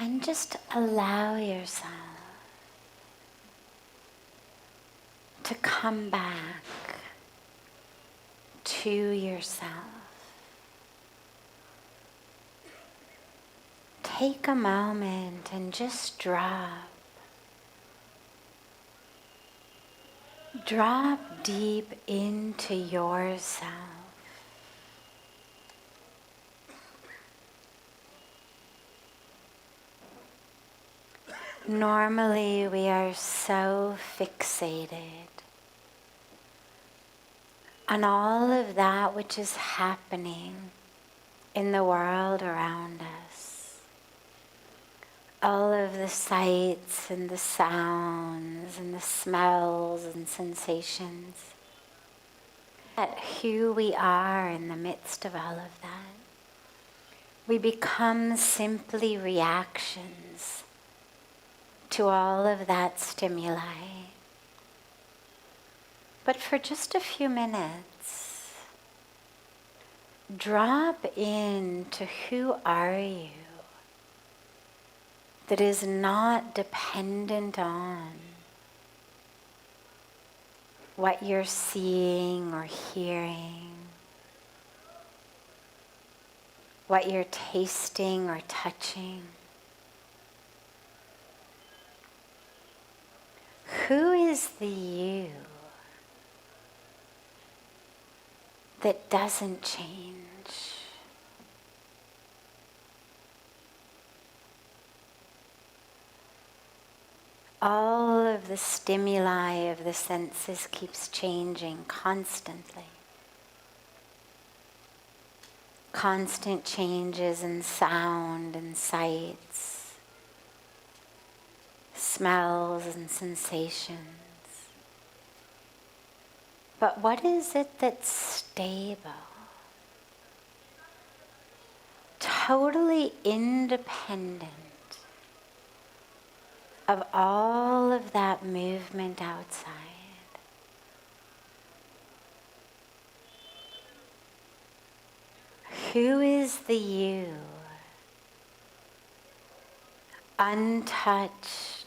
And just allow yourself to come back to yourself. Take a moment and just drop deep into yourself. Normally we are so fixated on all of that which is happening in the world around us. All of the sights and the sounds and the smells and sensations. At who we are in the midst of all of that. We become simply reactions to all of that stimuli. But for just a few minutes, drop into who are you that is not dependent on what you're seeing or hearing, what you're tasting or touching. Who is the you that doesn't change? All of the stimuli of the senses keeps changing constantly. Constant changes in sound and sights, smells and sensations. But what is it that's stable? Totally independent of all of that movement outside. Who is the you, untouched,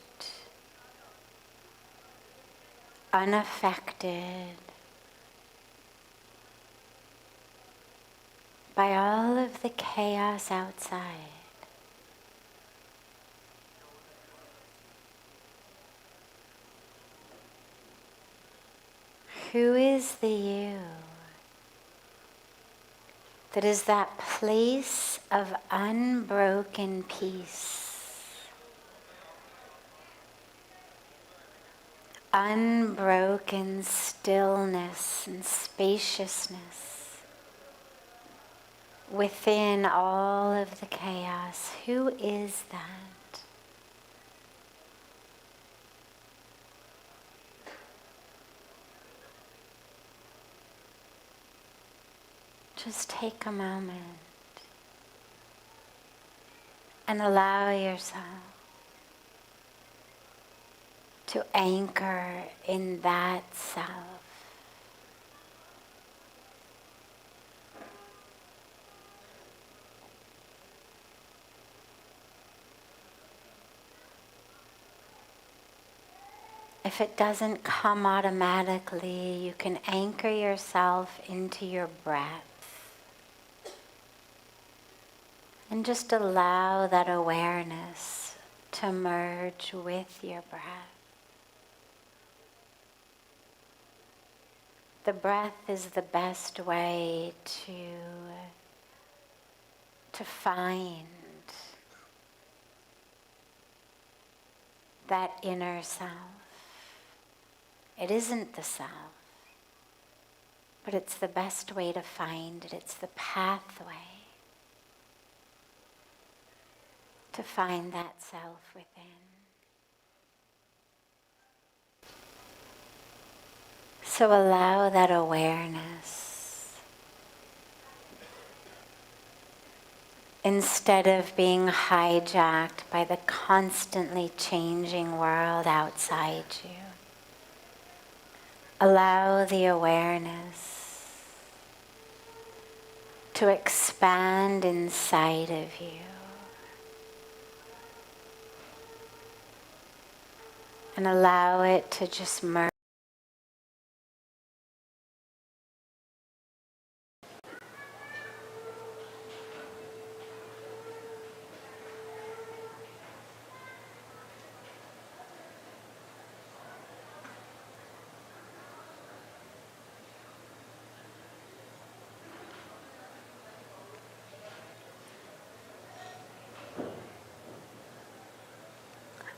unaffected by all of the chaos outside? Who is the you that is that place of unbroken peace, unbroken stillness and spaciousness within all of the chaos? Who is that? Just take a moment and allow yourself to anchor in that self. If it doesn't come automatically, you can anchor yourself into your breath. And just allow that awareness to merge with your breath. The breath is the best way to find that inner self. It isn't the self, but it's the best way to find it. It's the pathway to find that self within. So allow that awareness, instead of being hijacked by the constantly changing world outside you, allow the awareness to expand inside of you. and allow it to just merge.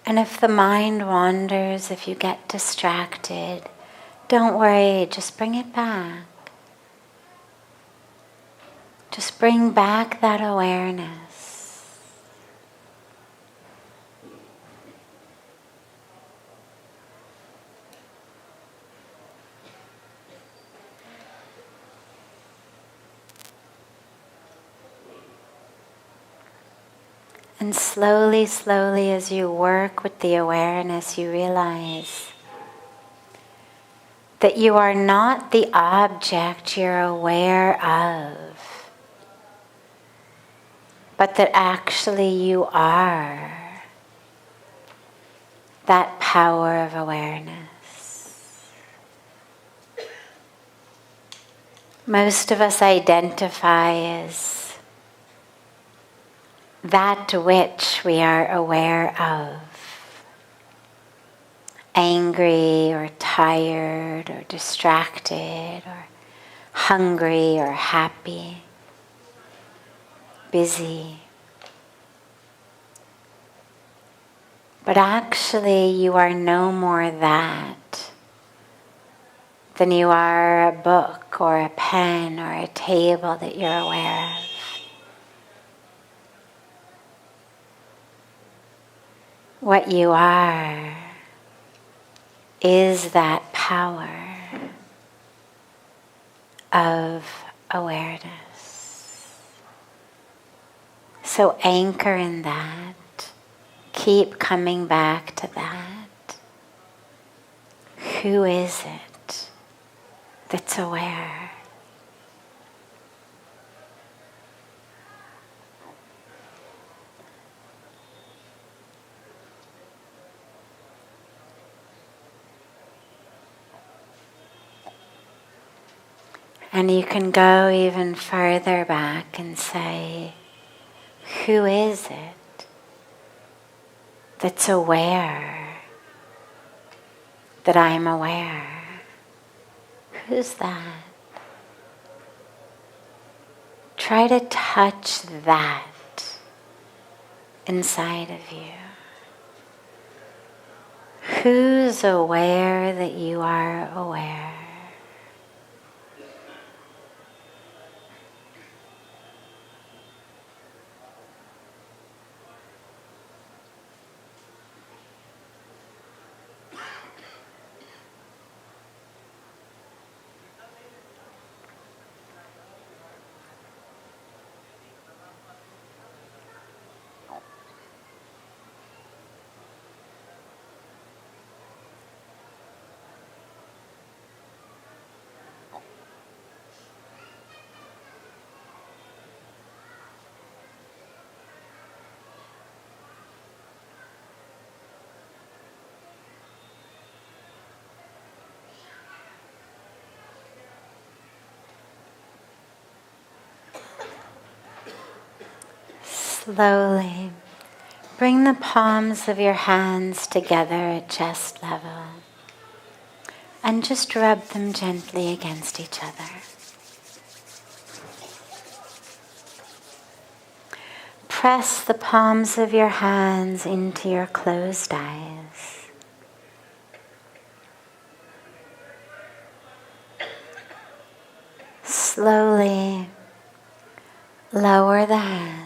And if the mind wanders, if you get distracted, don't worry, just bring it back. Just bring back that awareness. And slowly, slowly, as you work with the awareness, you realize that you are not the object you're aware of, but that actually you are that power of awareness. Most of us identify as that which we are aware of. Angry or tired or distracted or hungry or happy, busy. But actually you are no more that than you are a book or a pen or a table that you're aware of. What you are is that power of awareness. So anchor in that. Keep coming back to that. Who is it that's aware? And you can go even further back and say, who is it that's aware that I'm aware? Who's that? Try to touch that inside of you. Who's aware that you are aware? Slowly bring the palms of your hands together at chest level and just rub them gently against each other. Press the palms of your hands into your closed eyes. Slowly lower the hands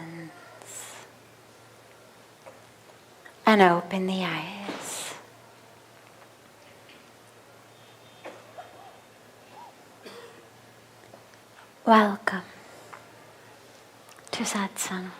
and open the eyes. Welcome to Satsang.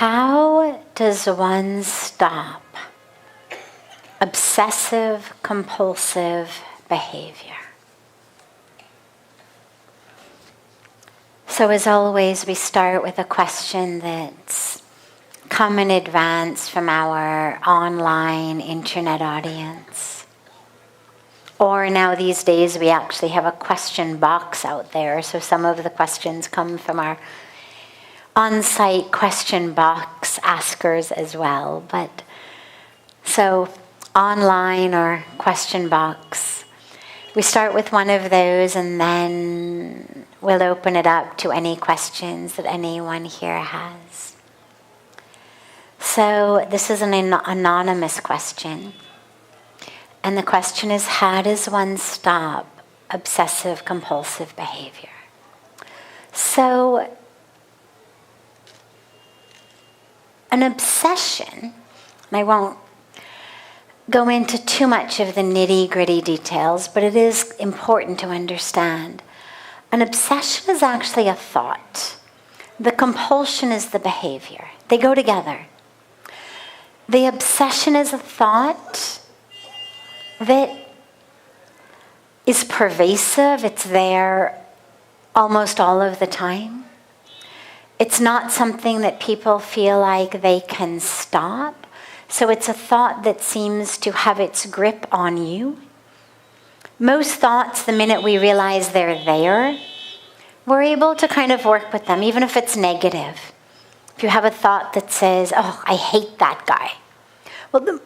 How does one stop obsessive compulsive behavior? So as always, we start with a question that's come in advance from our online internet audience. Or now these days we actually have a question box out there, so some of the questions come from our on-site question box askers as well. But so online or question box, we start with one of those and then we'll open it up to any questions that anyone here has. So this is an anonymous question. And the question is, how does one stop obsessive compulsive behavior? So an obsession, and I won't go into too much of the nitty-gritty details, but it is important to understand. An obsession is actually a thought. The compulsion is the behavior. They go together. The obsession is a thought that is pervasive. It's there almost all of the time. It's not something that people feel like they can stop. So it's a thought that seems to have its grip on you. Most thoughts, the minute we realize they're there, we're able to kind of work with them, even if it's negative. If you have a thought that says, oh, I hate that guy. Well,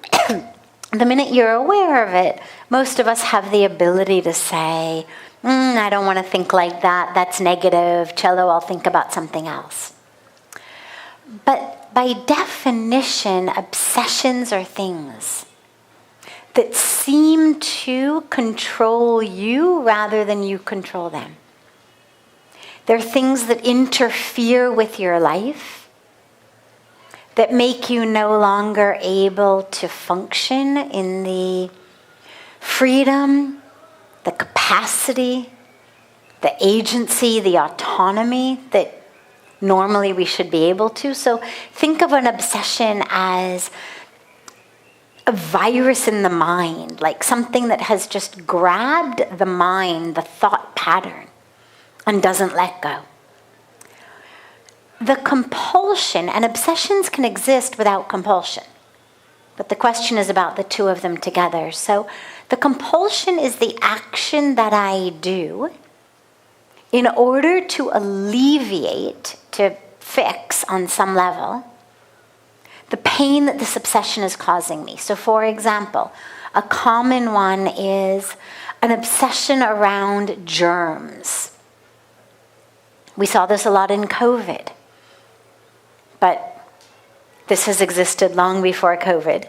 the minute you're aware of it, most of us have the ability to say, I don't want to think like that. That's negative. Cello, I'll think about something else. But by definition, obsessions are things that seem to control you rather than you control them. They're things that interfere with your life, that make you no longer able to function in the freedom, the capacity, the agency, the autonomy that normally we should be able to. So think of an obsession as a virus in the mind, like something that has just grabbed the mind, the thought pattern, and doesn't let go. The compulsion, and obsessions can exist without compulsion, but the question is about the two of them together. So the compulsion is the action that I do in order to alleviate, to fix on some level, the pain that this obsession is causing me. So for example, a common one is an obsession around germs. We saw this a lot in COVID, but this has existed long before COVID,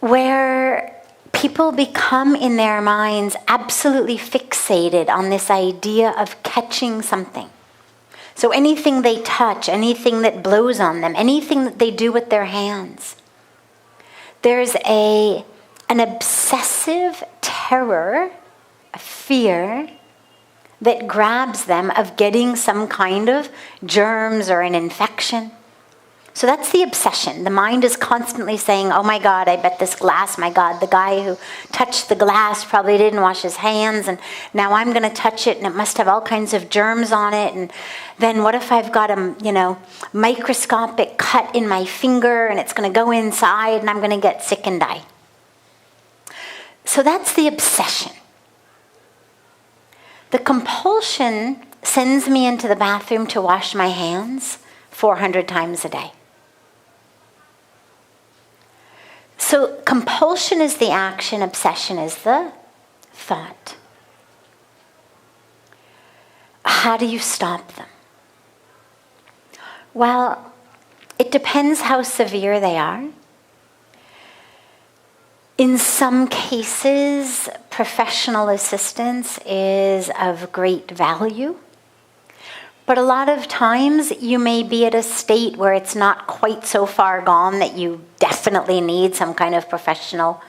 where people become in their minds absolutely fixated on this idea of catching something. So anything they touch, anything that blows on them, anything that they do with their hands, there's an obsessive terror, a fear that grabs them of getting some kind of germs or an infection. So that's the obsession. The mind is constantly saying, oh my God, I bet this glass, my God, the guy who touched the glass probably didn't wash his hands, and now I'm going to touch it and it must have all kinds of germs on it, and then what if I've got a microscopic cut in my finger and it's going to go inside and I'm going to get sick and die. So that's the obsession. The compulsion sends me into the bathroom to wash my hands 400 times a day. So compulsion is the action, obsession is the thought. How do you stop them? Well, it depends how severe they are. In some cases, professional assistance is of great value. But a lot of times you may be at a state where it's not quite so far gone that you definitely need some kind of professional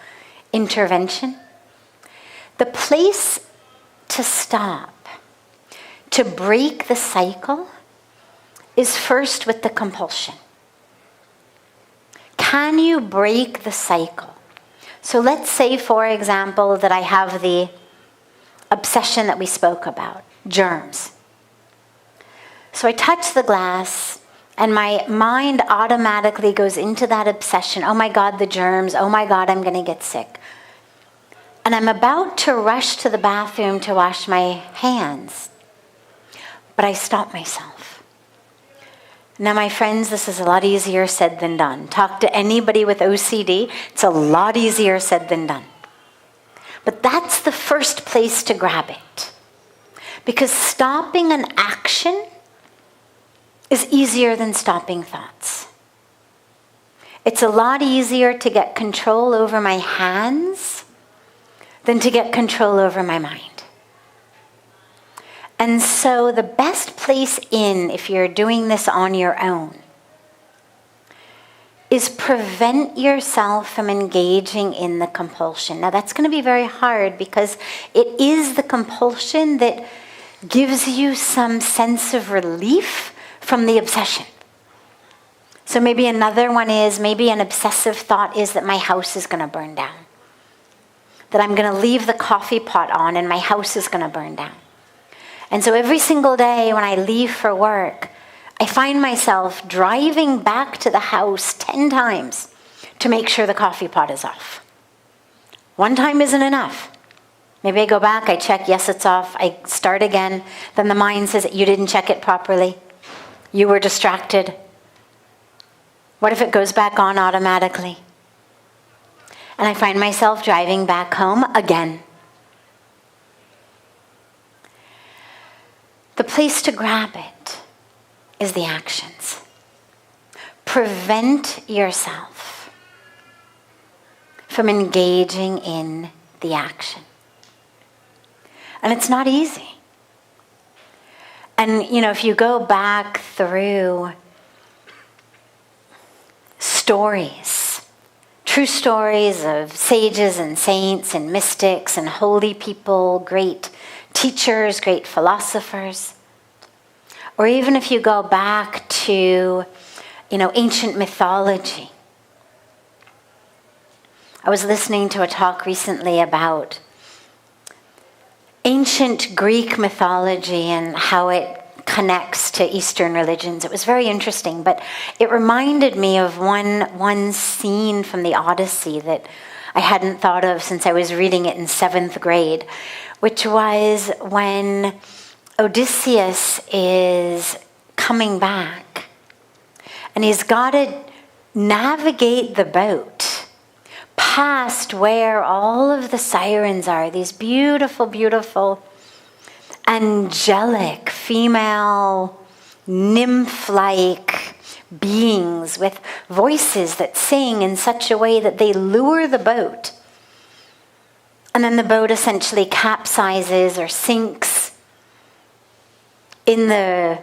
intervention. The place to stop, to break the cycle, is first with the compulsion. Can you break the cycle? So let's say, for example, that I have the obsession that we spoke about, germs. So I touch the glass, and my mind automatically goes into that obsession. Oh my God, the germs. Oh my God, I'm going to get sick. And I'm about to rush to the bathroom to wash my hands. But I stop myself. Now, my friends, this is a lot easier said than done. Talk to anybody with OCD. It's a lot easier said than done. But that's the first place to grab it. Because stopping an action is easier than stopping thoughts. It's a lot easier to get control over my hands than to get control over my mind. And so the best place if you're doing this on your own, is prevent yourself from engaging in the compulsion. Now that's going to be very hard because it is the compulsion that gives you some sense of relief from the obsession. So maybe another one is, maybe an obsessive thought is that my house is going to burn down. That I'm going to leave the coffee pot on and my house is going to burn down. And so every single day when I leave for work, I find myself driving back to the house 10 times to make sure the coffee pot is off. One time isn't enough. Maybe I go back, I check, yes, it's off. I start again. Then the mind says, you didn't check it properly. You were distracted. What if it goes back on automatically? And I find myself driving back home again. The place to grab it is the actions. Prevent yourself from engaging in the action. And it's not easy. And, if you go back through stories, true stories of sages and saints and mystics and holy people, great teachers, great philosophers, or even if you go back to, ancient mythology. I was listening to a talk recently about ancient Greek mythology and how it connects to Eastern religions. It was very interesting, but it reminded me of one scene from the Odyssey that I hadn't thought of since I was reading it in 7th grade, which was when Odysseus is coming back and he's got to navigate the boat past where all of the sirens are, these beautiful, beautiful, angelic, female, nymph-like beings with voices that sing in such a way that they lure the boat. And then the boat essentially capsizes or sinks in the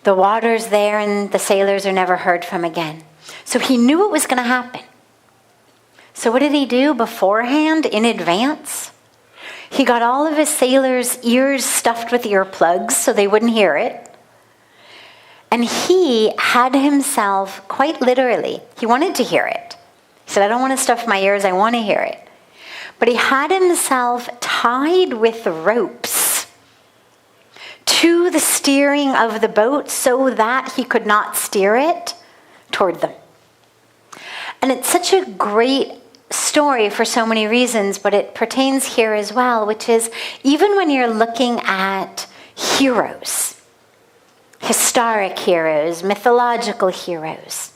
waters there, and the sailors are never heard from again. So he knew it was going to happen. So what did he do beforehand, in advance? He got all of his sailors' ears stuffed with earplugs so they wouldn't hear it. And he had himself, quite literally, he wanted to hear it. He said, I don't want to stuff my ears, I want to hear it. But he had himself tied with ropes to the steering of the boat so that he could not steer it toward them. And it's such a great story for so many reasons, but it pertains here as well, which is even when you're looking at heroes, historic heroes, mythological heroes,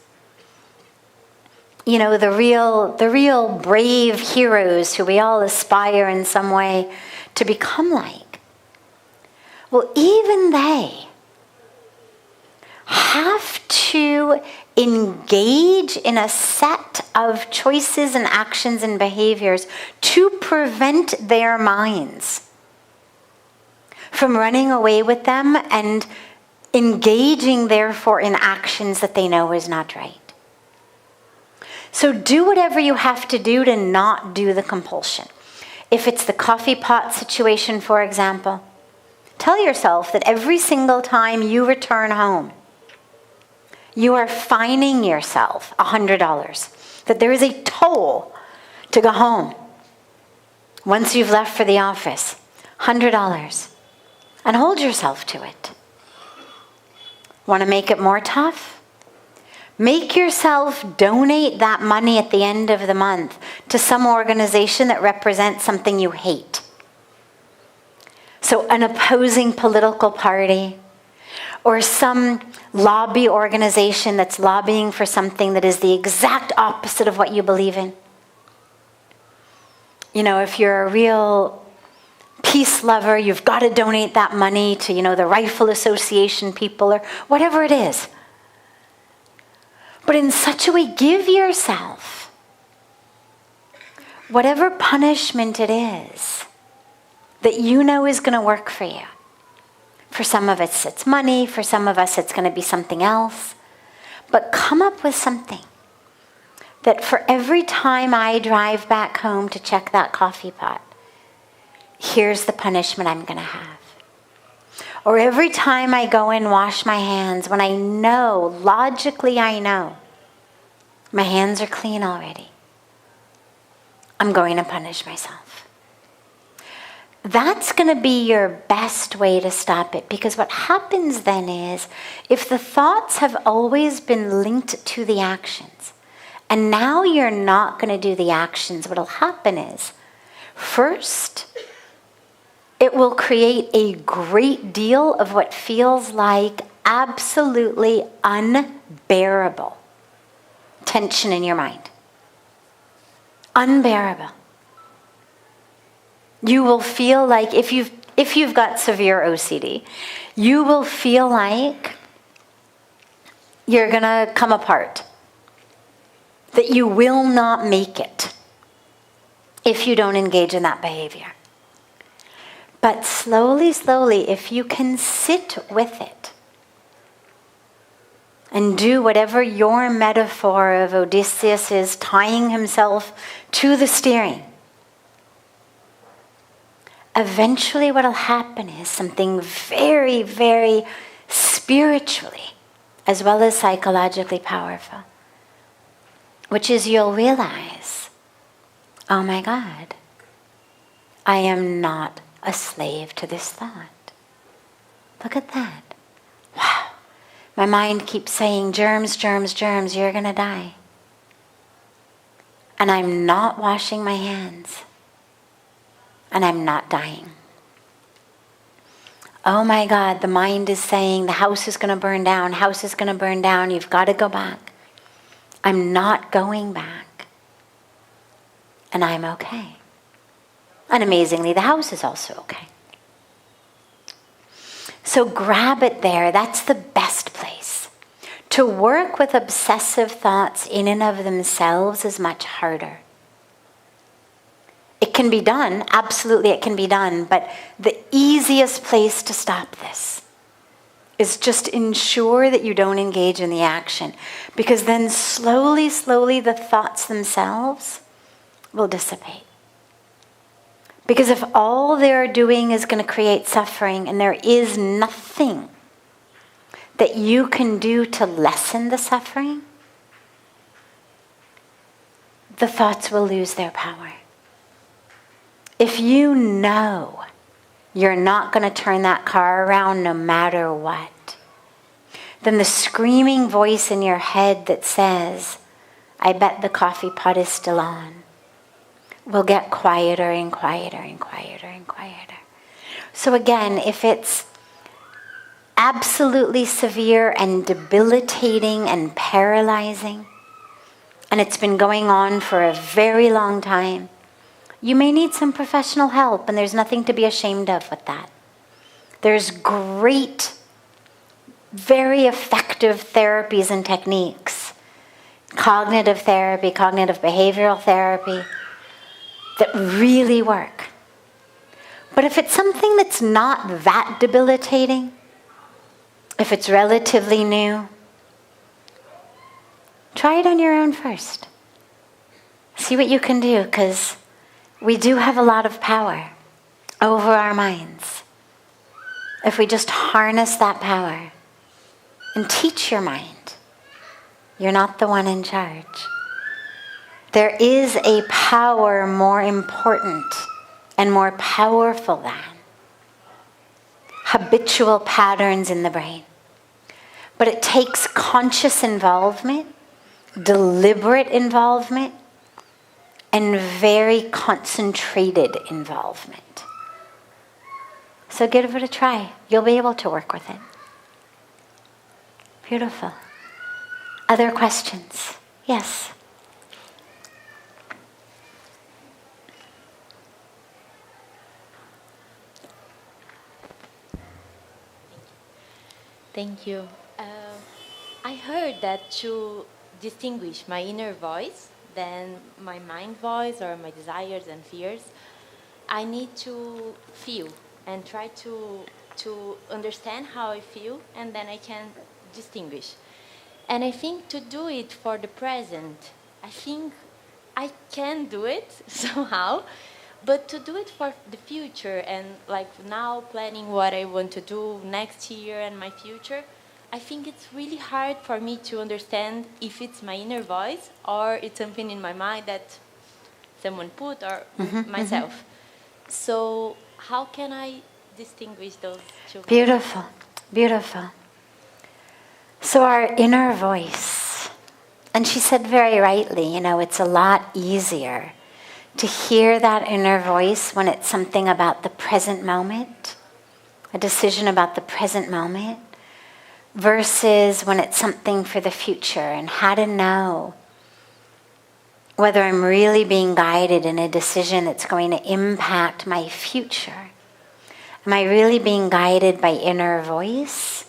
the real brave heroes who we all aspire in some way to become like. Well, even they have to engage in a set of choices and actions and behaviors to prevent their minds from running away with them and engaging, therefore, in actions that they know is not right. So do whatever you have to do to not do the compulsion. If it's the coffee pot situation, for example, tell yourself that every single time you return home, you are fining yourself $100. That there is a toll to go home once you've left for the office. $100. And hold yourself to it. Want to make it more tough? Make yourself donate that money at the end of the month to some organization that represents something you hate. So an opposing political party, or some lobby organization that's lobbying for something that is the exact opposite of what you believe in. You know, if you're a real peace lover, you've got to donate that money to, the Rifle Association people or whatever it is. But in such a way, give yourself whatever punishment it is that you know is going to work for you. For some of us, it's money. For some of us, it's going to be something else. But come up with something that for every time I drive back home to check that coffee pot, here's the punishment I'm going to have. Or every time I go and wash my hands, when I know, logically I know, my hands are clean already, I'm going to punish myself. That's going to be your best way to stop it, because what happens then is, if the thoughts have always been linked to the actions, and now you're not going to do the actions, what will happen is, first, it will create a great deal of what feels like absolutely unbearable tension in your mind. Unbearable. You will feel like, if you've got severe OCD, you will feel like you're going to come apart. That you will not make it if you don't engage in that behavior. But slowly, slowly, if you can sit with it and do whatever your metaphor of Odysseus is, tying himself to the steering, eventually what will happen is something very, very spiritually as well as psychologically powerful, which is you'll realize, oh my God, I am not a slave to this thought. Look at that. Wow. My mind keeps saying, germs, germs, germs, you're going to die. And I'm not washing my hands. And I'm not dying. Oh my God, the mind is saying, the house is going to burn down, house is going to burn down, you've got to go back. I'm not going back. And I'm okay. And amazingly, the house is also okay. So grab it there. That's the best place. To work with obsessive thoughts in and of themselves is much harder. It can be done. Absolutely, it can be done. But the easiest place to stop this is just ensure that you don't engage in the action. Because then slowly, slowly, the thoughts themselves will dissipate. Because if all they're doing is going to create suffering and there is nothing that you can do to lessen the suffering, the thoughts will lose their power. If you know you're not going to turn that car around no matter what, then the screaming voice in your head that says, I bet the coffee pot is still on, will get quieter and quieter and quieter and quieter. So again, if it's absolutely severe and debilitating and paralyzing, and it's been going on for a very long time, you may need some professional help, and there's nothing to be ashamed of with that. There's great, very effective therapies and techniques, cognitive therapy, cognitive behavioral therapy, that really work. But if it's something that's not that debilitating, if it's relatively new, try it on your own first. See what you can do, because we do have a lot of power over our minds. If we just harness that power and teach your mind You're not the one in charge. There is a power more important and more powerful than habitual patterns in the brain. But it takes conscious involvement, deliberate involvement, and very concentrated involvement. So give it a try. You'll be able to work with it. Beautiful. Other questions? Yes. Thank you. I heard that to distinguish my inner voice, then my mind voice or my desires and fears, I need to feel and try to understand how I feel, and then I can distinguish. And I think to do it for the present, I think I can do it somehow, but to do it for the future and like now planning what I want to do next year and my future, I think it's really hard for me to understand if it's my inner voice or it's something in my mind that someone put or myself. So how can I distinguish those two? Beautiful, beautiful. So our inner voice, and she said very rightly, it's a lot easier to hear that inner voice when it's something about the present moment, a decision about the present moment, versus when it's something for the future, and how to know whether I'm really being guided in a decision that's going to impact my future. Am I really being guided by inner voice?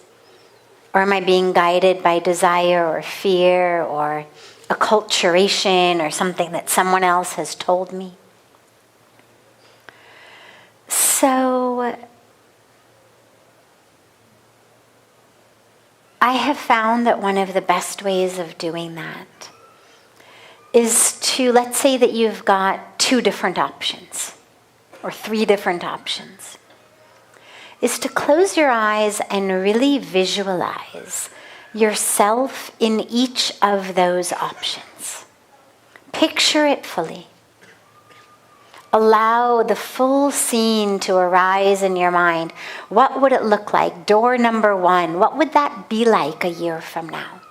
Or am I being guided by desire or fear or acculturation or something that someone else has told me? So I have found that one of the best ways of doing that is to, let's say that you've got 2 different options or 3 different options, is to close your eyes and really visualize yourself in each of those options. Picture it fully. Allow the full scene to arise in your mind. What would it look like? Door number 1, what would that be like a year from now?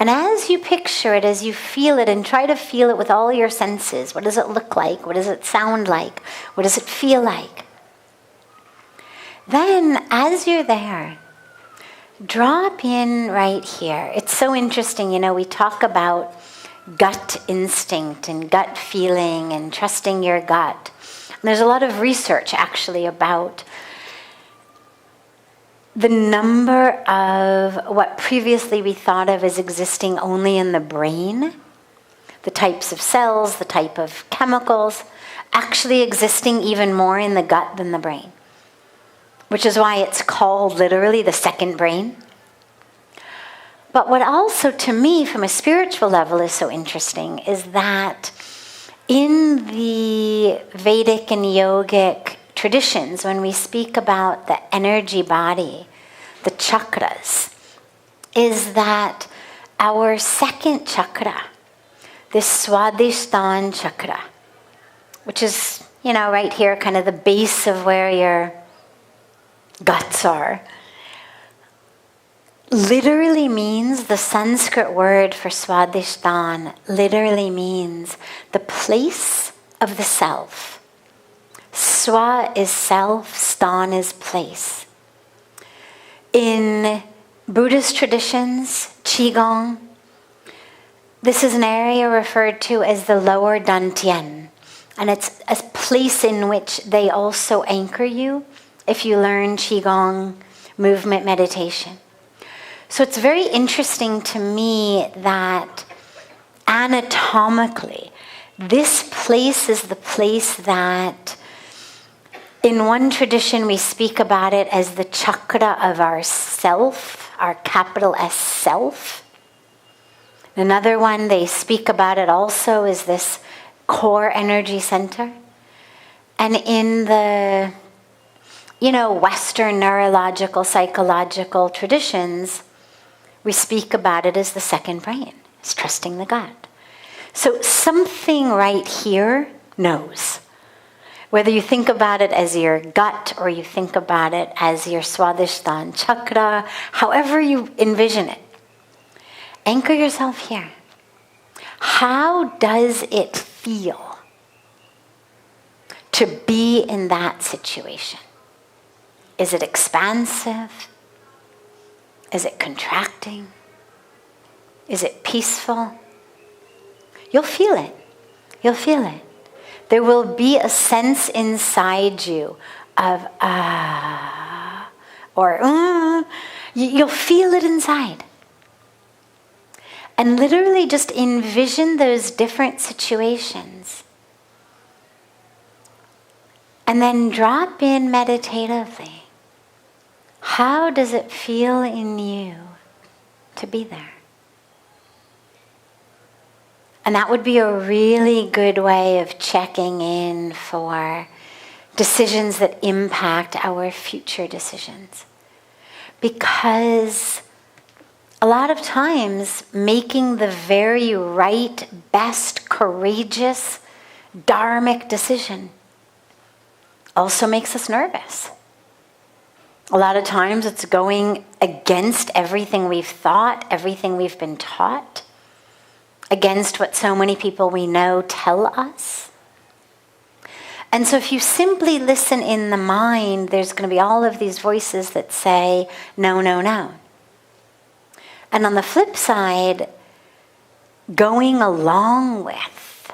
And as you picture it, as you feel it, and try to feel it with all your senses, what does it look like? What does it sound like? What does it feel like? Then, as you're there, drop in right here. It's so interesting, we talk about gut instinct and gut feeling and trusting your gut. And there's a lot of research actually about the number of what previously we thought of as existing only in the brain, the types of cells, the type of chemicals, actually existing even more in the gut than the brain, which is why it's called literally the second brain. But what also, to me, from a spiritual level is so interesting is that in the Vedic and yogic traditions, when we speak about the energy body, the chakras, is that our second chakra, this Swadhisthana chakra, which is, right here, kind of the base of where your guts are, literally means, the Sanskrit word for Swadhisthana literally means the place of the self. Swa is self, stan is place. In Buddhist traditions, Qigong, this is an area referred to as the lower Dantian, and it's a place in which they also anchor you if you learn Qigong movement meditation. So it's very interesting to me that anatomically, this place is the place that, in one tradition we speak about it as the chakra of our self, our capital S self. Another one, they speak about it also as this core energy center. And in the, Western neurological, psychological traditions, We speak about it as the second brain, as trusting the gut. So something right here knows. Whether you think about it as your gut or you think about it as your Swadhisthana chakra, however you envision it, anchor yourself here. How does it feel to be in that situation? Is it expansive? Is it contracting? Is it peaceful? You'll feel it. You'll feel it. There will be a sense inside you of or you'll feel it inside. And literally just envision those different situations. And then drop in meditatively. How does it feel in you to be there? And that would be a really good way of checking in for decisions that impact our future decisions. Because a lot of times, making the very right, best, courageous, dharmic decision also makes us nervous. A lot of times it's going against everything we've thought, everything we've been taught, against what so many people we know tell us. And so if you simply listen in the mind, there's going to be all of these voices that say, no, no, no. And on the flip side, going along with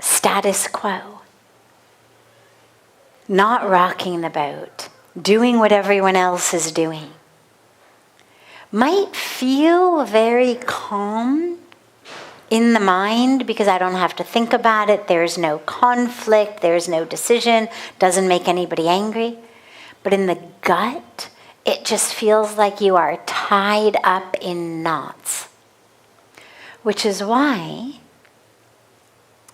status quo, not rocking the boat, doing what everyone else is doing, might feel very calm in the mind because I don't have to think about it, there's no conflict, there's no decision, doesn't make anybody angry. But in the gut, it just feels like you are tied up in knots. Which is why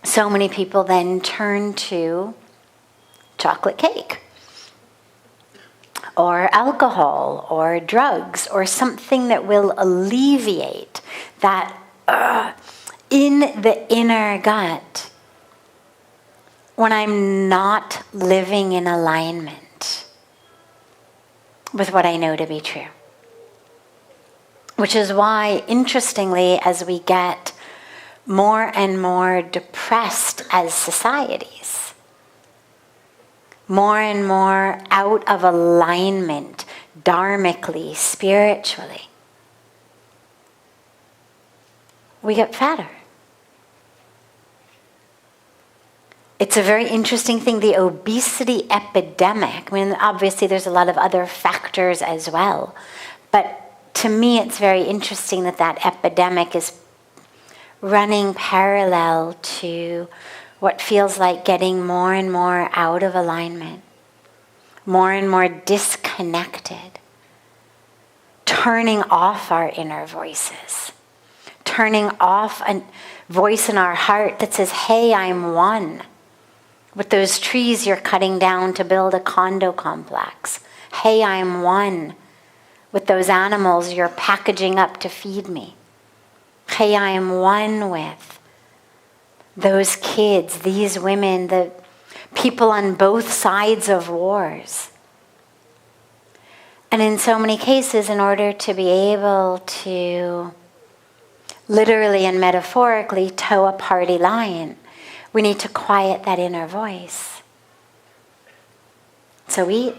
so many people then turn to chocolate cake, or alcohol, or drugs, or something that will alleviate that in the inner gut when I'm not living in alignment with what I know to be true. Which is why, interestingly, as we get more and more depressed as societies, more and more out of alignment, dharmically, spiritually, we get fatter. It's a very interesting thing, the obesity epidemic. I mean, obviously there's a lot of other factors as well. But to me, it's very interesting that that epidemic is running parallel to what feels like getting more and more out of alignment, more and more disconnected, turning off our inner voices, turning off a voice in our heart that says, hey, I'm one with those trees you're cutting down to build a condo complex. Hey, I'm one with those animals you're packaging up to feed me. Hey, I am one with those kids, these women, the people on both sides of wars. And in so many cases, in order to be able to literally and metaphorically toe a party line, we need to quiet that inner voice. So eat.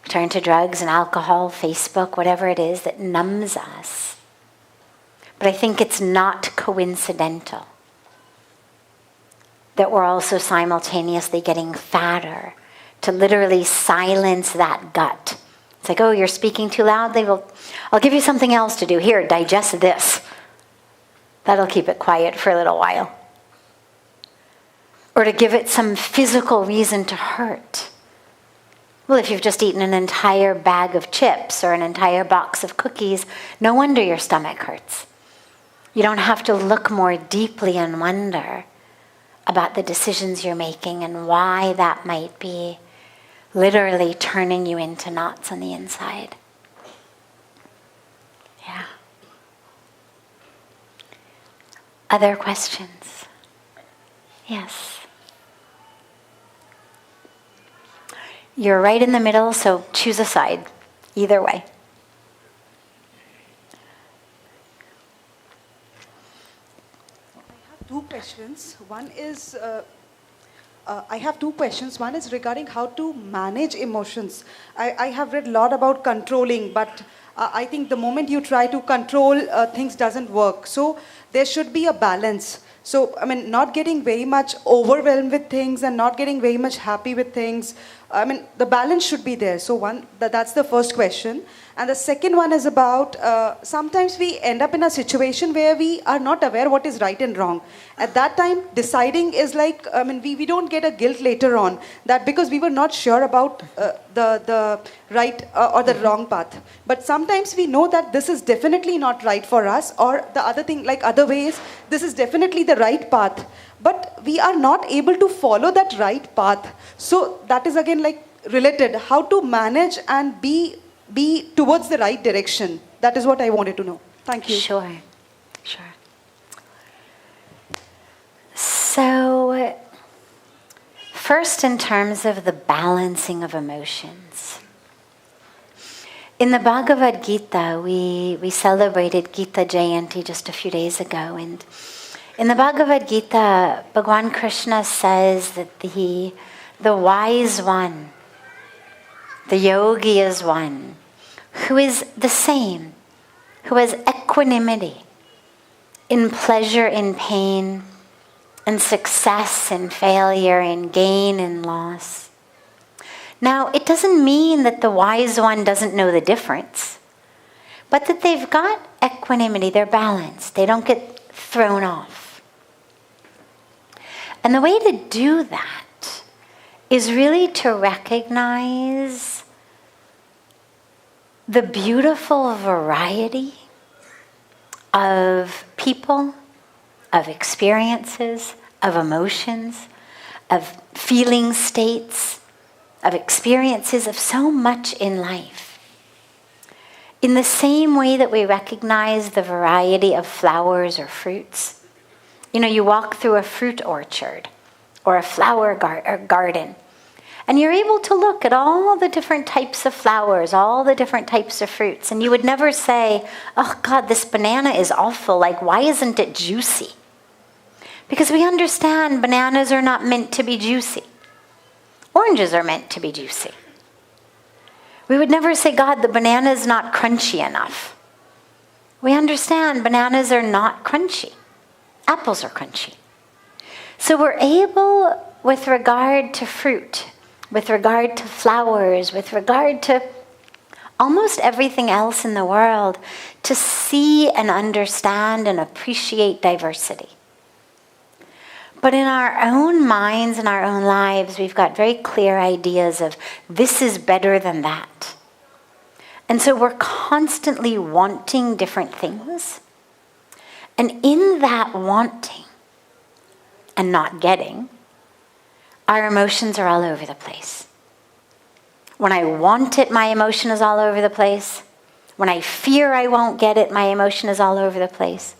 Turn to drugs and alcohol, Facebook, whatever it is that numbs us. But I think it's not coincidental that we're also simultaneously getting fatter to literally silence that gut. It's like, oh, you're speaking too loudly? Well, I'll give you something else to do. Here, digest this. That'll keep it quiet for a little while. Or to give it some physical reason to hurt. Well, if you've just eaten an entire bag of chips or an entire box of cookies, no wonder your stomach hurts. You don't have to look more deeply and wonder about the decisions you're making and why that might be literally turning you into knots on the inside. Other questions? Yes. You're right in the middle, so choose a side. Either way. I have two questions. I have two questions. One is regarding how to manage emotions. I have read a lot about controlling, but I think the moment you try to control, things doesn't work. So there should be a balance. So, I mean, not getting very much overwhelmed with things and not getting very much happy with things. I mean, the balance should be there. So that's the first question. And the second one is about sometimes we end up in a situation where we are not aware what is right and wrong. At that time, deciding is like, I mean, we don't get a guilt later on that because we were not sure about the right or the wrong path. But sometimes we know that this is definitely not right for us, or the other thing, like other ways, this is definitely the right path. But we are not able to follow that right path. So that is again like related, how to manage and be towards the right direction. That is what I wanted to know. Thank you. Sure. So, first in terms of the balancing of emotions. In the Bhagavad Gita, we celebrated Gita Jayanti just a few days ago, and in the Bhagavad Gita, Bhagwan Krishna says that the wise one, the yogi is one who is the same, who has equanimity in pleasure, in pain, in success, in failure, in gain, in loss. Now, it doesn't mean that the wise one doesn't know the difference, but that they've got equanimity, they're balanced, they don't get thrown off. And the way to do that is really to recognize the beautiful variety of people, of experiences, of emotions, of feeling states, of experiences, of so much in life. In the same way that we recognize the variety of flowers or fruits. You know, you walk through a fruit orchard or a flower garden, and you're able to look at all the different types of flowers, all the different types of fruits, and you would never say, oh God, this banana is awful, like why isn't it juicy? Because we understand bananas are not meant to be juicy. Oranges are meant to be juicy. We would never say, God, the banana is not crunchy enough. We understand bananas are not crunchy. Apples are crunchy. So we're able, with regard to fruit, with regard to flowers, with regard to almost everything else in the world, to see and understand and appreciate diversity. But in our own minds and our own lives, we've got very clear ideas of this is better than that. And so we're constantly wanting different things. And in that wanting and not getting, our emotions are all over the place. When I want it, my emotion is all over the place. When I fear I won't get it, my emotion is all over the place.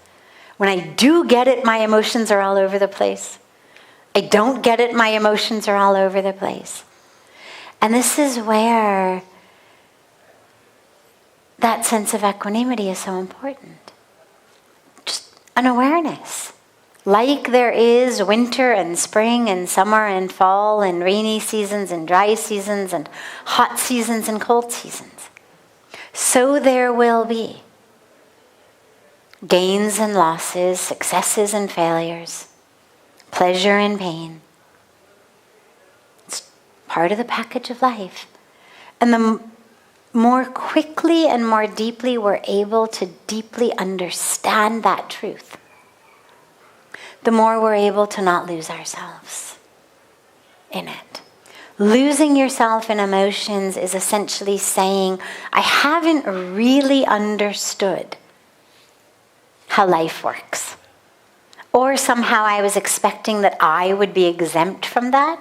When I do get it, my emotions are all over the place. I don't get it, my emotions are all over the place. And this is where that sense of equanimity is so important. Just an awareness. Like there is winter and spring and summer and fall and rainy seasons and dry seasons and hot seasons and cold seasons, so there will be gains and losses, successes and failures, pleasure and pain. It's part of the package of life. And the more quickly and more deeply we're able to deeply understand that truth, the more we're able to not lose ourselves in it. Losing yourself in emotions is essentially saying, I haven't really understood how life works. Or somehow I was expecting that I would be exempt from that.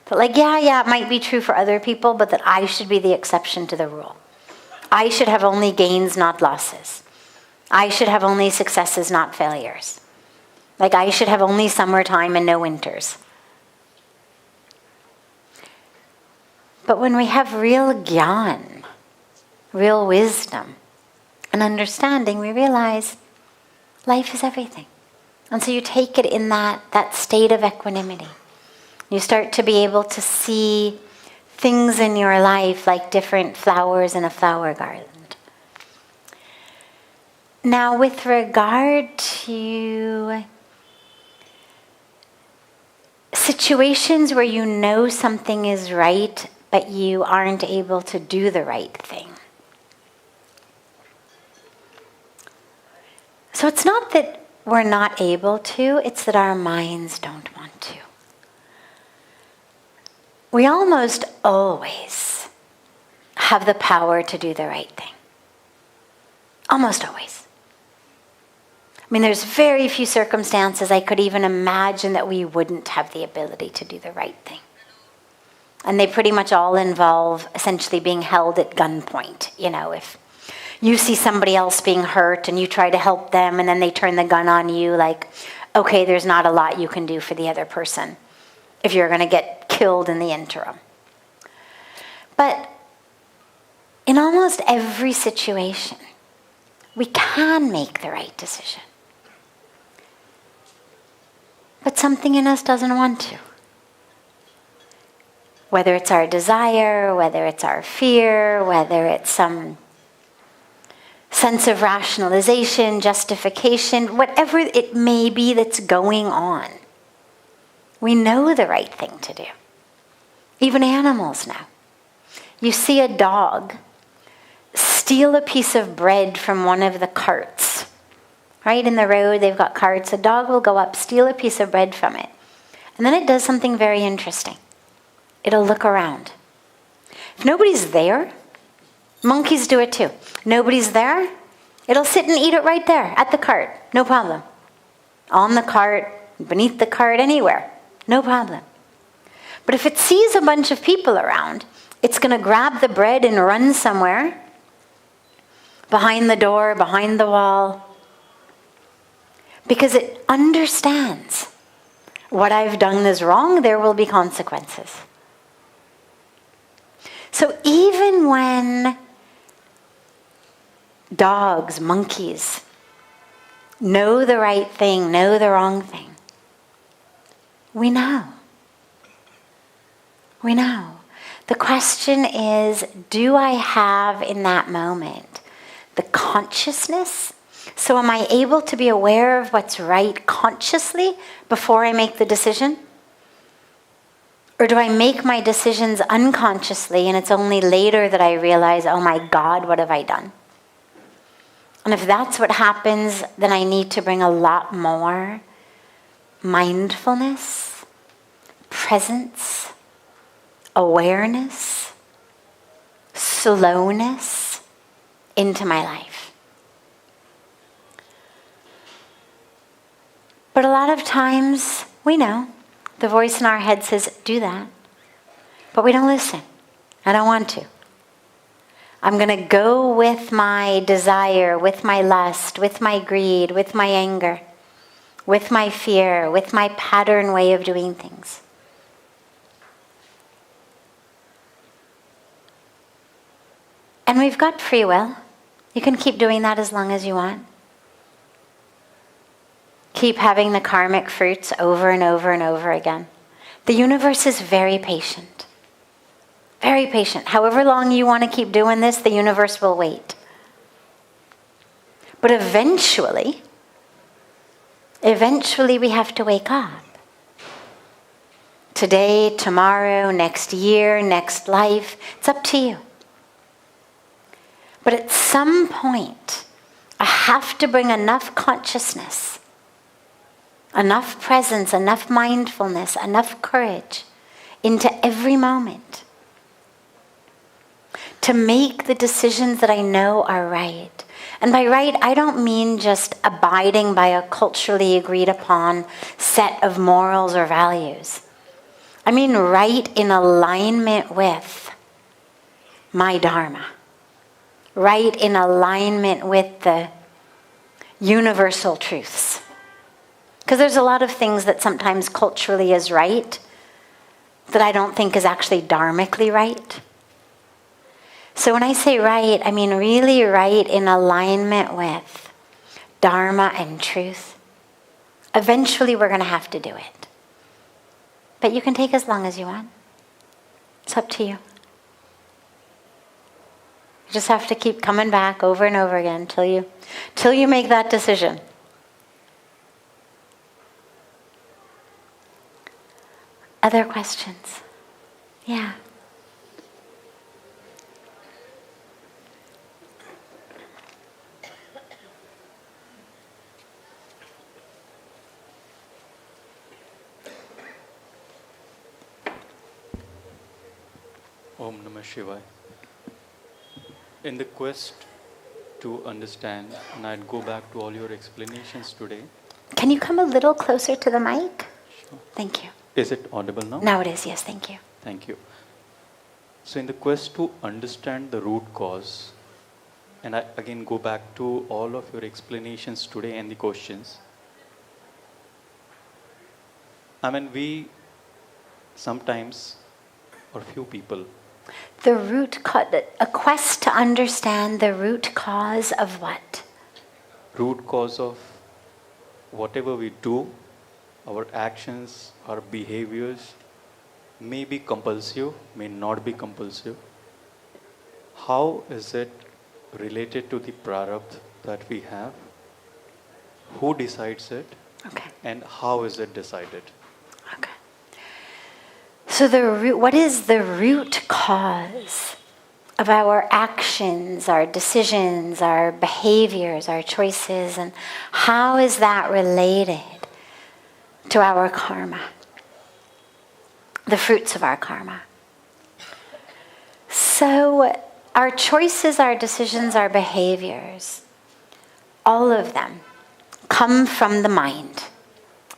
But like, yeah, it might be true for other people, but that I should be the exception to the rule. I should have only gains, not losses. I should have only successes, not failures. Like I should have only summertime and no winters. But when we have real gyan, real wisdom and understanding, we realize life is everything. And so you take it in that state of equanimity. You start to be able to see things in your life like different flowers in a flower garland. Now, with regard to situations where you know something is right, but you aren't able to do the right thing. So it's not that we're not able to, it's that our minds don't want to. We almost always have the power to do the right thing. Almost always. I mean, there's very few circumstances I could even imagine that we wouldn't have the ability to do the right thing. And they pretty much all involve essentially being held at gunpoint. You know, if you see somebody else being hurt and you try to help them and then they turn the gun on you, like, okay, there's not a lot you can do for the other person if you're going to get killed in the interim. But in almost every situation, we can make the right decision. But something in us doesn't want to. Whether it's our desire, whether it's our fear, whether it's some sense of rationalization, justification, whatever it may be that's going on. We know the right thing to do. Even animals know. You see a dog steal a piece of bread from one of the carts. Right in the road, they've got carts. A dog will go up, steal a piece of bread from it. And then it does something very interesting. It'll look around. If nobody's there, monkeys do it too. Nobody's there, it'll sit and eat it right there at the cart. No problem. On the cart, beneath the cart, anywhere. No problem. But if it sees a bunch of people around, it's going to grab the bread and run somewhere. Behind the door, behind the wall. Because it understands what I've done is wrong, there will be consequences. So even when dogs, monkeys, know the right thing, know the wrong thing, we know. We know. The question is, do I have in that moment the consciousness? So am I able to be aware of what's right consciously before I make the decision? Or do I make my decisions unconsciously and it's only later that I realize, oh my God, what have I done? And if that's what happens, then I need to bring a lot more mindfulness, presence, awareness, slowness into my life. But a lot of times, we know, the voice in our head says, do that. But we don't listen. I don't want to. I'm going to go with my desire, with my lust, with my greed, with my anger, with my fear, with my pattern way of doing things. And we've got free will. You can keep doing that as long as you want. Keep having the karmic fruits over and over and over again. The universe is very patient. Very patient. However long you want to keep doing this, the universe will wait. But eventually we have to wake up. Today, tomorrow, next year, next life, it's up to you. But at some point, I have to bring enough consciousness, enough presence, enough mindfulness, enough courage into every moment to make the decisions that I know are right. And by right, I don't mean just abiding by a culturally agreed upon set of morals or values. I mean right in alignment with my Dharma. Right in alignment with the universal truths. Because there's a lot of things that sometimes culturally is right that I don't think is actually dharmically right. So when I say right, I mean really right in alignment with dharma and truth. Eventually we're going to have to do it. But you can take as long as you want. It's up to you. You just have to keep coming back over and over again till you make that decision. Other questions? Yeah. Om Namah Shivaya. In the quest to understand, and I'd go back to all your explanations today. Can you come a little closer to the mic? Sure. Thank you. Is it audible now? Now it is, yes, thank you. Thank you. So in the quest to understand the root cause, and I again go back to all of your explanations today and the questions. I mean, we sometimes, or few people, A quest to understand the root cause of what? root cause of whatever we do, our actions, our behaviors, may be compulsive, may not be compulsive. How is it related to the prarabdha that we have? Who decides it? Okay. And how is it decided? Okay. So what is the root cause of our actions, our decisions, our behaviors, our choices, and how is that related to our karma, the fruits of our karma? So our choices, our decisions, our behaviors, all of them come from the mind.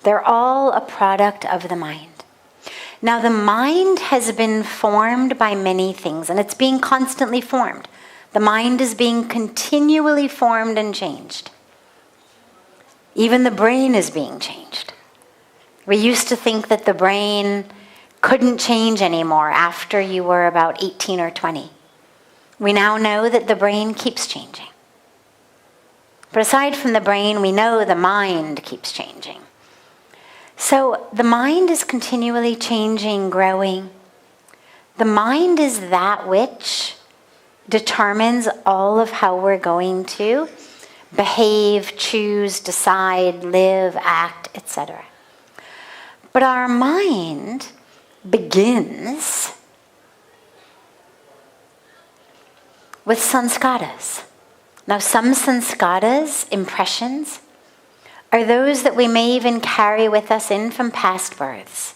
They're all a product of the mind. Now, the mind has been formed by many things, and it's being constantly formed. The mind is being continually formed and changed. Even the brain is being changed. We used to think that the brain couldn't change anymore after you were about 18 or 20. We now know that the brain keeps changing. But aside from the brain, we know the mind keeps changing. So the mind is continually changing, growing. The mind is that which determines all of how we're going to behave, choose, decide, live, act, etc. But our mind begins with sanskaras. Now, some sanskaras, impressions, are those that we may even carry with us in from past births.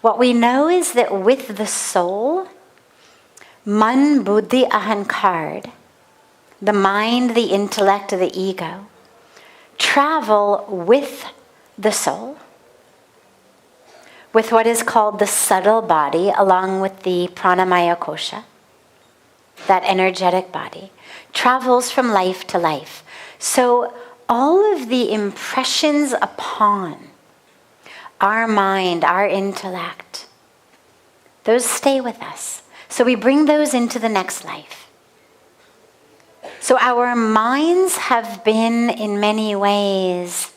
What we know is that with the soul, man, buddhi, ahankar, the mind, the intellect, the ego, travel with the soul, with what is called the subtle body, along with the pranamaya kosha, that energetic body, travels from life to life. So all of the impressions upon our mind, our intellect, those stay with us. So we bring those into the next life. So our minds have been, in many ways,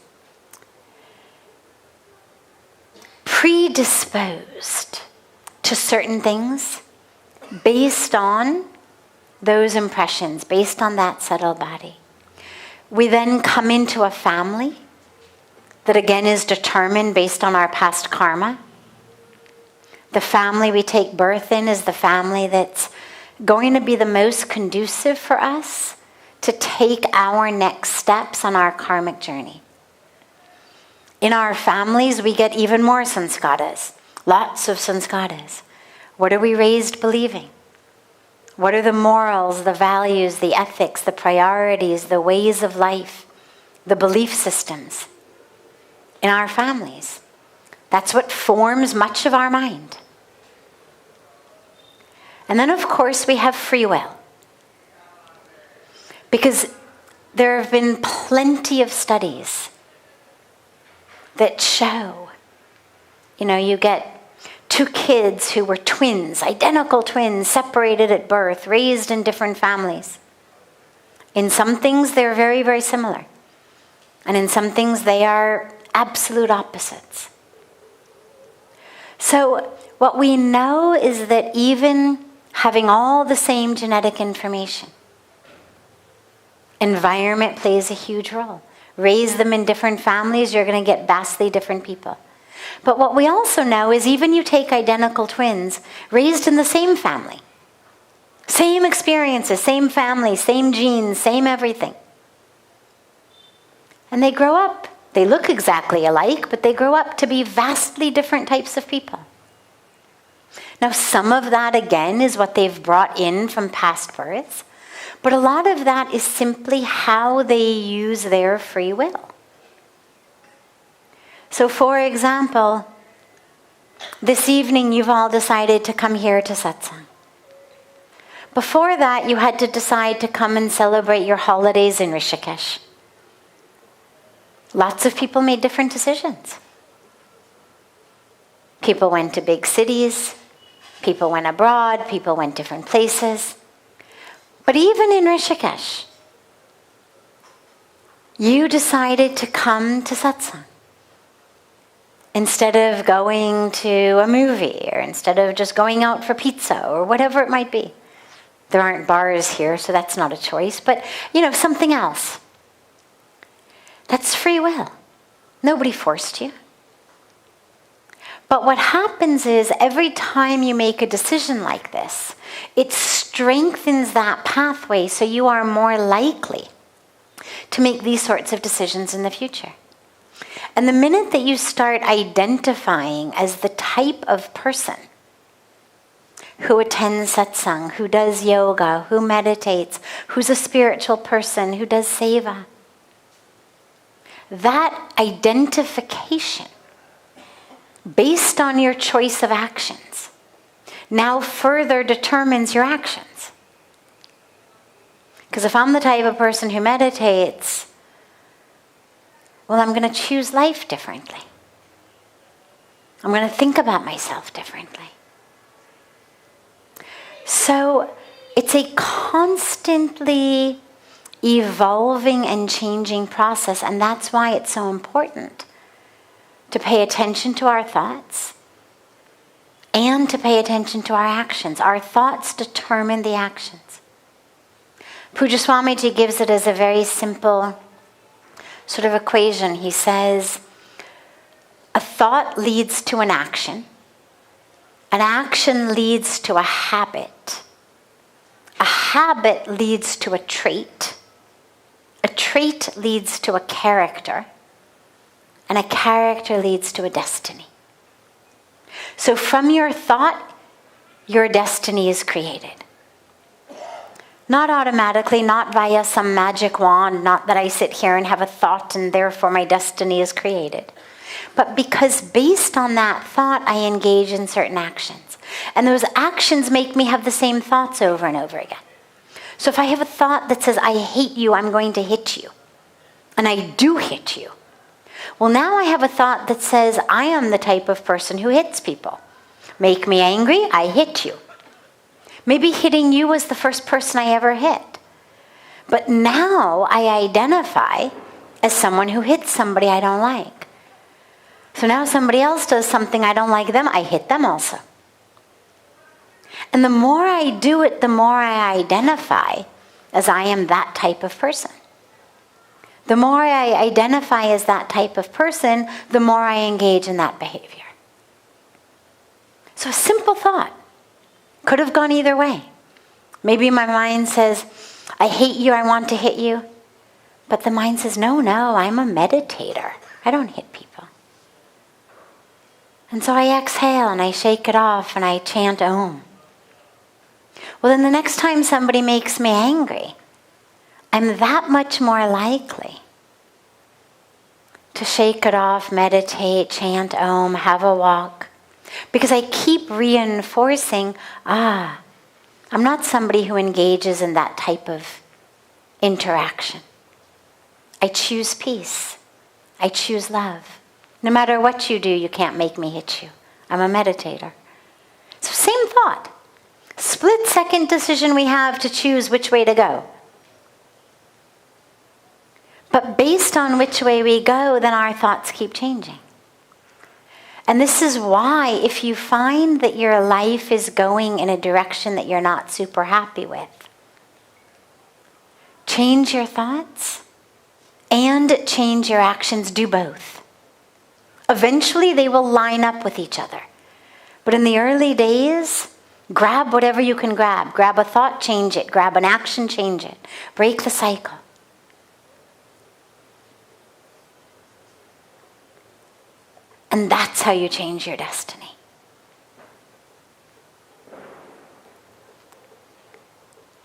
predisposed to certain things based on those impressions, based on that subtle body. We then come into a family that again is determined based on our past karma. The family we take birth in is the family that's going to be the most conducive for us to take our next steps on our karmic journey. In our families, we get even more sanskaras, lots of sanskaras. What are we raised believing? What are the morals, the values, the ethics, the priorities, the ways of life, the belief systems in our families? That's what forms much of our mind. And then, of course, we have free will. Because there have been plenty of studies that show. You get two kids who were twins, identical twins, separated at birth, raised in different families. In some things, they're very, very similar. And in some things, they are absolute opposites. So what we know is that even having all the same genetic information, environment plays a huge role. Raise them in different families, you're going to get vastly different people. But what we also know is even you take identical twins raised in the same family, same experiences, same family, same genes, same everything. And they grow up. They look exactly alike, but they grow up to be vastly different types of people. Now, some of that, again, is what they've brought in from past births, but a lot of that is simply how they use their free will. So, for example, this evening you've all decided to come here to Satsang. Before that, you had to decide to come and celebrate your holidays in Rishikesh. Lots of people made different decisions. People went to big cities, people went abroad, people went different places. But even in Rishikesh, you decided to come to Satsang. Instead of going to a movie, or instead of just going out for pizza, or whatever it might be. There aren't bars here, so that's not a choice, but something else. That's free will. Nobody forced you. But what happens is every time you make a decision like this, it strengthens that pathway so you are more likely to make these sorts of decisions in the future. And the minute that you start identifying as the type of person who attends satsang, who does yoga, who meditates, who's a spiritual person, who does seva, that identification based on your choice of actions now further determines your actions. Because if I'm the type of person who meditates, well, I'm going to choose life differently. I'm going to think about myself differently. So it's a constantly evolving and changing process, and that's why it's so important to pay attention to our thoughts and to pay attention to our actions. Our thoughts determine the actions. Puja Swamiji gives it as a very simple sort of equation. He says, a thought leads to an action leads to a habit leads to a trait leads to a character, and a character leads to a destiny. So from your thought, your destiny is created. Not automatically, not via some magic wand, not that I sit here and have a thought and therefore my destiny is created. But because based on that thought, I engage in certain actions. And those actions make me have the same thoughts over and over again. So if I have a thought that says, I hate you, I'm going to hit you. And I do hit you. Well, now I have a thought that says, I am the type of person who hits people. Make me angry, I hit you. Maybe hitting you was the first person I ever hit. But now I identify as someone who hits somebody I don't like. So now somebody else does something I don't like them, I hit them also. And the more I do it, the more I identify as I am that type of person. The more I identify as that type of person, the more I engage in that behavior. So a simple thought could have gone either way. Maybe my mind says, I hate you, I want to hit you. But the mind says, no, I'm a meditator. I don't hit people. And so I exhale and I shake it off and I chant Om. Well, then the next time somebody makes me angry, I'm that much more likely to shake it off, meditate, chant Om, have a walk. Because I keep reinforcing, I'm not somebody who engages in that type of interaction. I choose peace. I choose love. No matter what you do, you can't make me hit you. I'm a meditator. So same thought. Split-second decision we have to choose which way to go. But based on which way we go, then our thoughts keep changing. And this is why if you find that your life is going in a direction that you're not super happy with, change your thoughts and change your actions. Do both. Eventually they will line up with each other. But in the early days, grab whatever you can grab. Grab a thought, change it. Grab an action, change it. Break the cycle. And that's how you change your destiny.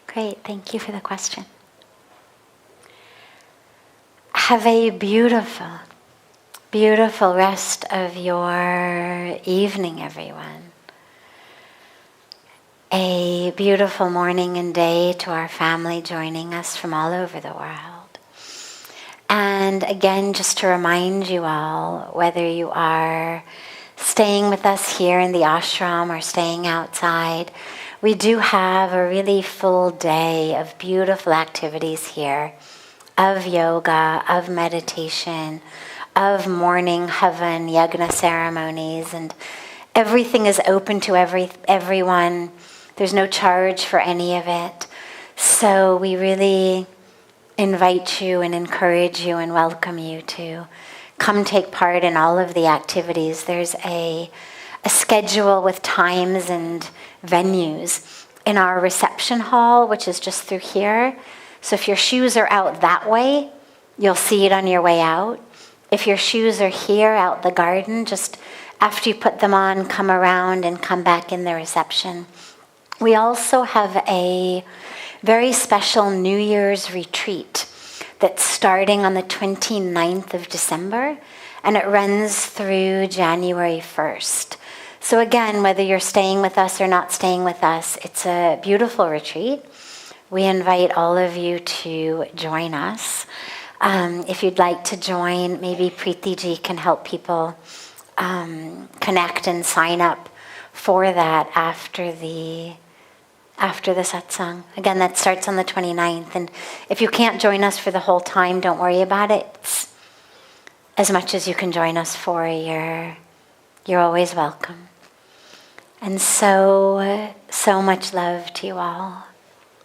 Great, thank you for the question. Have a beautiful, beautiful rest of your evening, everyone. A beautiful morning and day to our family joining us from all over the world. And again, just to remind you all, whether you are staying with us here in the ashram or staying outside, we do have a really full day of beautiful activities here, of yoga, of meditation, of morning havan, yagna ceremonies, and everything is open to everyone. There's no charge for any of it. So we really invite you and encourage you and welcome you to come take part in all of the activities. There's a schedule with times and venues in our reception hall, which is just through here. So if your shoes are out that way, you'll see it on your way out. If your shoes are here out the garden, just after you put them on, come around and come back in the reception. We also have a very special New Year's retreat that's starting on the 29th of December, and it runs through January 1st. So again, whether you're staying with us or not staying with us, it's a beautiful retreat. We invite all of you to join us. If you'd like to join, maybe Preeti Ji can help people connect and sign up for that after the satsang. Again, that starts on the 29th. And if you can't join us for the whole time, don't worry about it. It's as much as you can join us for, you're always welcome. And so much love to you all.